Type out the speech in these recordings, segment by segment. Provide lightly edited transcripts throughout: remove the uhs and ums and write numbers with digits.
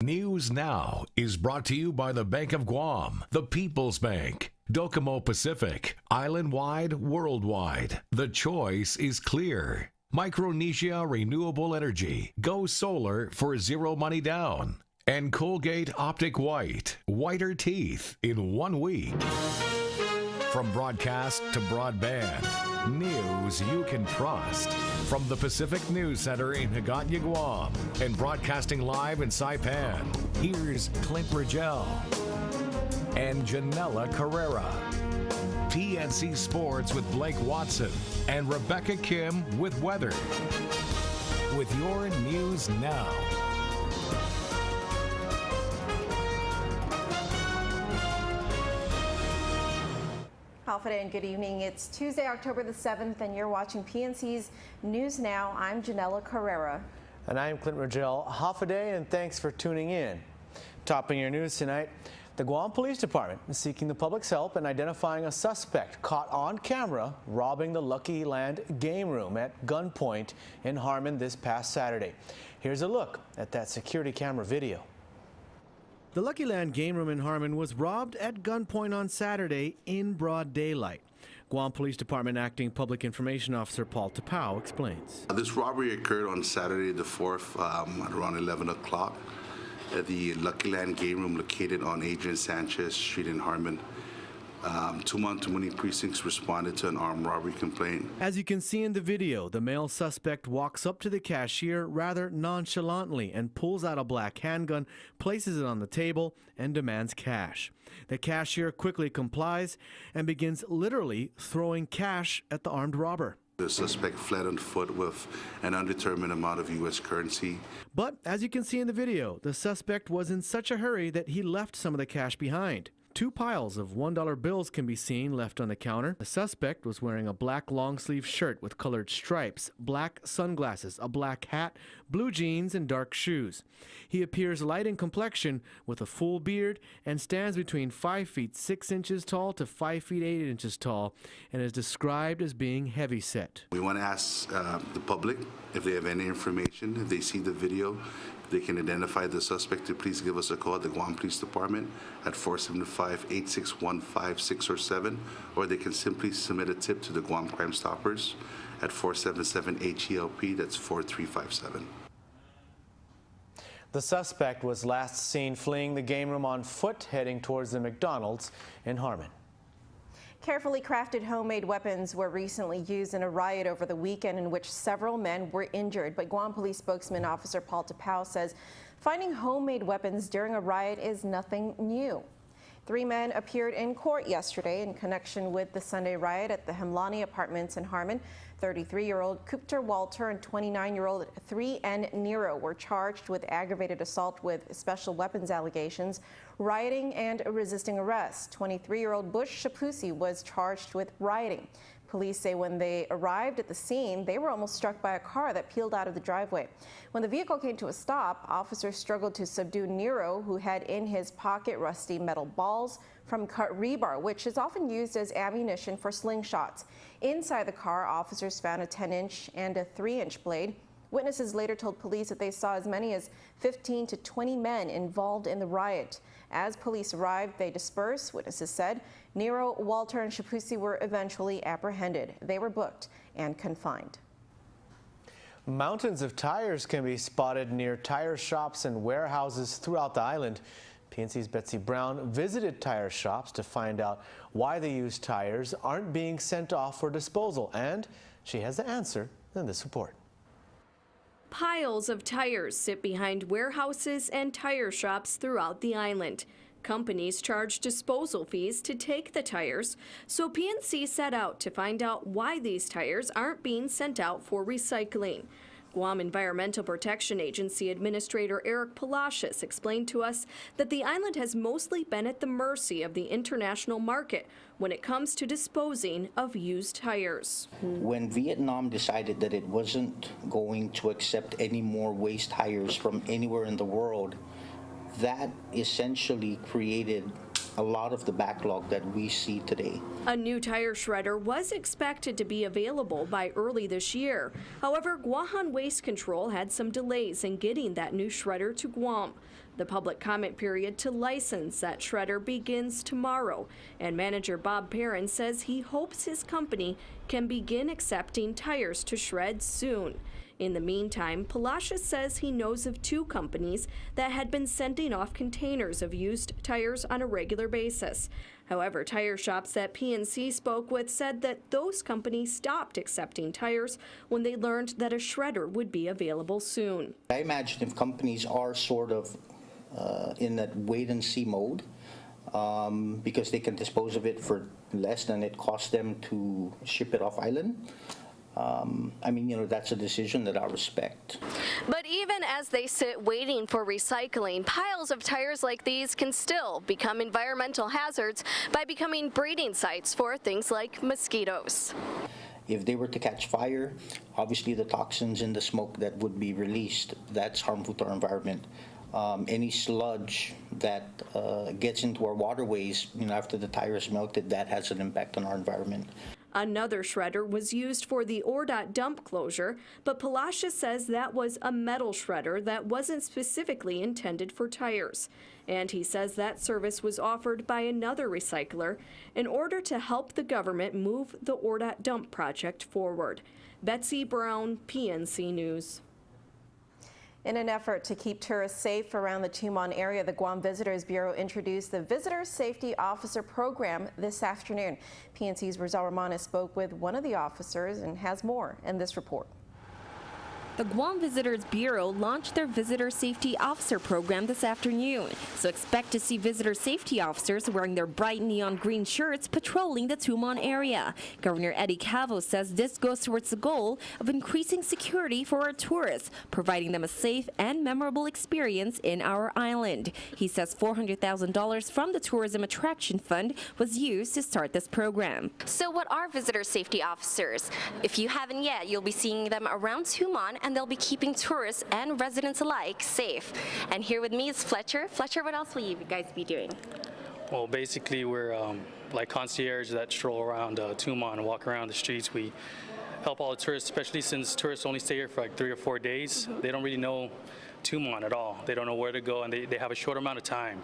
News Now is brought to you by the Bank of Guam, the People's Bank, Docomo Pacific, island-wide, worldwide. The choice is clear. Micronesia Renewable Energy. Go solar for zero money down. And Colgate Optic White. Whiter teeth in 1 week. From broadcast to broadband, news you can trust. From the Pacific News Center in Hagåtña, Guam, and broadcasting live in Saipan, here's Clint Rigel and Janella Carrera. PNC Sports with Blake Watson and Rebecca Kim with weather. With your News Now. Alfred, and good evening. It's Tuesday, October the 7th, and you're watching PNC's News Now. I'm Janella Carrera. And I'm Clint Rigel. Hafa-day, and thanks for tuning in. Topping your news tonight, the Guam Police Department is seeking the public's help in identifying a suspect caught on camera robbing the Lucky Land game room at gunpoint in Harmon this past Saturday. Here's a look at that security camera video. The Lucky Land game room in Harmon was robbed at gunpoint on Saturday in broad daylight. Guam Police Department Acting Public Information Officer Paul Tapau explains. This robbery occurred on Saturday the 4th at around 11 o'clock at the Lucky Land game room located on Adrian Sanchez Street in Harmon. Two Montemuni precincts responded to an armed robbery complaint. As you can see in the video, the male suspect walks up to the cashier rather nonchalantly and pulls out a black handgun, places it on the table, and demands cash. The cashier quickly complies and begins literally throwing cash at the armed robber. The suspect fled on foot with an undetermined amount of U.S. currency. But as you can see in the video, the suspect was in such a hurry that he left some of the cash behind. 2 piles of $1 bills can be seen left on the counter. The suspect was wearing a black long-sleeve shirt with colored stripes, black sunglasses, a black hat, blue jeans, and dark shoes. He appears light in complexion with a full beard and stands between 5 feet 6 inches tall to 5 feet 8 inches tall and is described as being heavyset. We want to ask the public if they have any information, if they see the video, they can identify the suspect, to please give us a call at the Guam Police Department at 475-8615-6 or 7, or they can simply submit a tip to the Guam Crime Stoppers at 477-HELP, that's 4357. The suspect was last seen fleeing the game room on foot, heading towards the McDonald's in Harmon. Carefully crafted homemade weapons were recently used in a riot over the weekend in which several men were injured. But Guam Police spokesman Officer Paul Tapau says finding homemade weapons during a riot is nothing new. 3 men appeared in court yesterday in connection with the Sunday riot at the Hemlani Apartments in Harmon. 33-year-old Kupter Walter and 29-year-old 3N Nero were charged with aggravated assault with special weapons allegations, rioting, and resisting arrest. 23-year-old Bush Shapusi was charged with rioting. Police say when they arrived at the scene, they were almost struck by a car that peeled out of the driveway. When the vehicle came to a stop, officers struggled to subdue Nero, who had in his pocket rusty metal balls from cut rebar, which is often used as ammunition for slingshots. Inside the car, officers found a 10-inch and a 3-inch blade. Witnesses later told police that they saw as many as 15 to 20 men involved in the riot. As police arrived, they dispersed. Witnesses said Nero, Walter, and Shapusi were eventually apprehended. They were booked and confined. Mountains of tires can be spotted near tire shops and warehouses throughout the island. PNC's Betsy Brown visited tire shops to find out why the used tires aren't being sent off for disposal, and she has the answer in this report. Piles of tires sit behind warehouses and tire shops throughout the island. Companies charge disposal fees to take the tires, so PNC set out to find out why these tires aren't being sent out for recycling. Guam Environmental Protection Agency Administrator Eric Palacios explained to us that the island has mostly been at the mercy of the international market when it comes to disposing of used tires. When Vietnam decided that it wasn't going to accept any more waste tires from anywhere in the world, that essentially created a lot of the backlog that we see today. A new tire shredder was expected to be available by early this year. However, Guam Waste Control had some delays in getting that new shredder to Guam. The public comment period to license that shredder begins tomorrow, and manager Bob Perrin says he hopes his company can begin accepting tires to shred soon. In the meantime, Palacios says he knows of 2 companies that had been sending off containers of used tires on a regular basis. However, tire shops that PNC spoke with said that those companies stopped accepting tires when they learned that a shredder would be available soon. I imagine if companies are sort of in that wait-and-see mode, because they can dispose of it for less than it costs them to ship it off island. I mean, you know, that's a decision that I respect. But even as they sit waiting for recycling, piles of tires like these can still become environmental hazards by becoming breeding sites for things like mosquitoes. If they were to catch fire, obviously the toxins in the smoke that would be released, that's harmful to our environment. Any sludge that gets into our waterways, you know, after the tire is melted, that has an impact on our environment. Another shredder was used for the ORDOT dump closure, but Palacios says that was a metal shredder that wasn't specifically intended for tires. And he says that service was offered by another recycler in order to help the government move the ORDOT dump project forward. Betsy Brown, PNC News. In an effort to keep tourists safe around the Tumon area, the Guam Visitors Bureau introduced the Visitor Safety Officer Program this afternoon. PNC's Rizal Romanes spoke with one of the officers and has more in this report. The Guam Visitors Bureau launched their Visitor Safety Officer program this afternoon, so expect to see visitor safety officers wearing their bright neon green shirts patrolling the Tumon area. Governor Eddie Cavo says this goes towards the goal of increasing security for our tourists, providing them a safe and memorable experience in our island. He says $400,000 from the Tourism Attraction Fund was used to start this program. So what are visitor safety officers? If you haven't yet, you'll be seeing them around Tumon, and they'll be keeping tourists and residents alike safe. And here with me is Fletcher. Fletcher, what else will you guys be doing? Well, basically, we're like concierge that stroll around Tumon and walk around the streets. We help all the tourists, especially since tourists only stay here for like 3 or 4 days. They don't really know Tumon at all. They don't know where to go, and they have a short amount of time.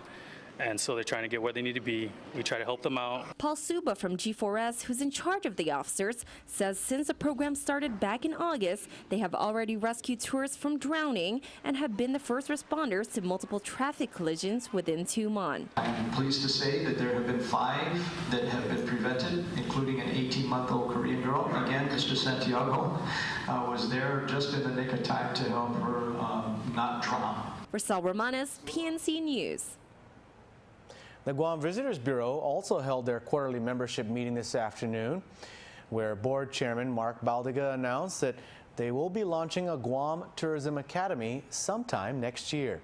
And so they're trying to get where they need to be. We try to help them out. Paul Suba from G4S, who's in charge of the officers, says since the program started back in August, they have already rescued tourists from drowning and have been the first responders to multiple traffic collisions within Tumon. I'm pleased to say that there have been 5 that have been prevented, including an 18-month-old Korean girl. Again, Mr. Santiago was there just in the nick of time to help her not drown. Rizal Romanes, PNC News. The Guam Visitors Bureau also held their quarterly membership meeting this afternoon, where Board Chairman Mark Baldiga announced that they will be launching a Guam Tourism Academy sometime next year.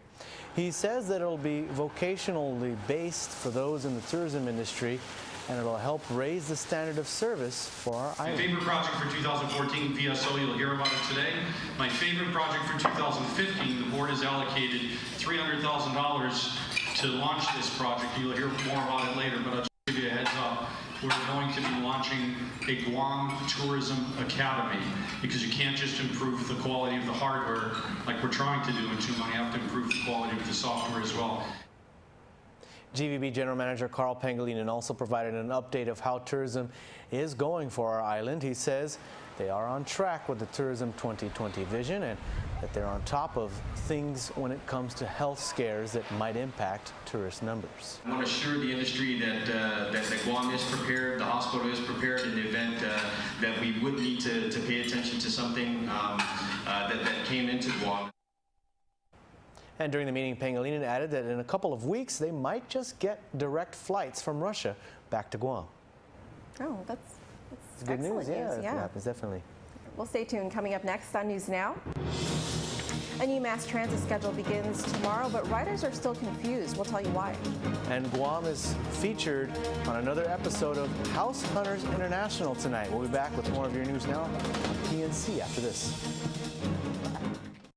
He says that it'll be vocationally based for those in the tourism industry, and it'll help raise the standard of service for our island. My favorite project for 2014 PSO, you'll hear about it today. My favorite project for 2015, the board has allocated $300,000 to launch this project. You'll hear more about it later, but I'll just give you a heads up. We're going to be launching a Guam Tourism Academy, because you can't just improve the quality of the hardware like we're trying to do in Tumon. You have to improve the quality of the software as well. GVB General Manager Carl Pangilinan also provided an update of how tourism is going for our island. He says they are on track with the Tourism 2020 vision and that they're on top of things when it comes to health scares that might impact tourist numbers. I want to assure the industry that Guam is prepared, the hospital is prepared in the event that we would need to pay attention to something that came into Guam. And during the meeting, Pangilinan added that in a couple of weeks, they might just get direct flights from Russia back to Guam. Oh, that's good news. excellent Yeah, news. if it happens, definitely. We'll stay tuned. Coming up next on News Now. A new mass transit schedule begins tomorrow, but riders are still confused. We'll tell you why. And Guam is featured on another episode of House Hunters International tonight. We'll be back with more of your News Now on PNC after this.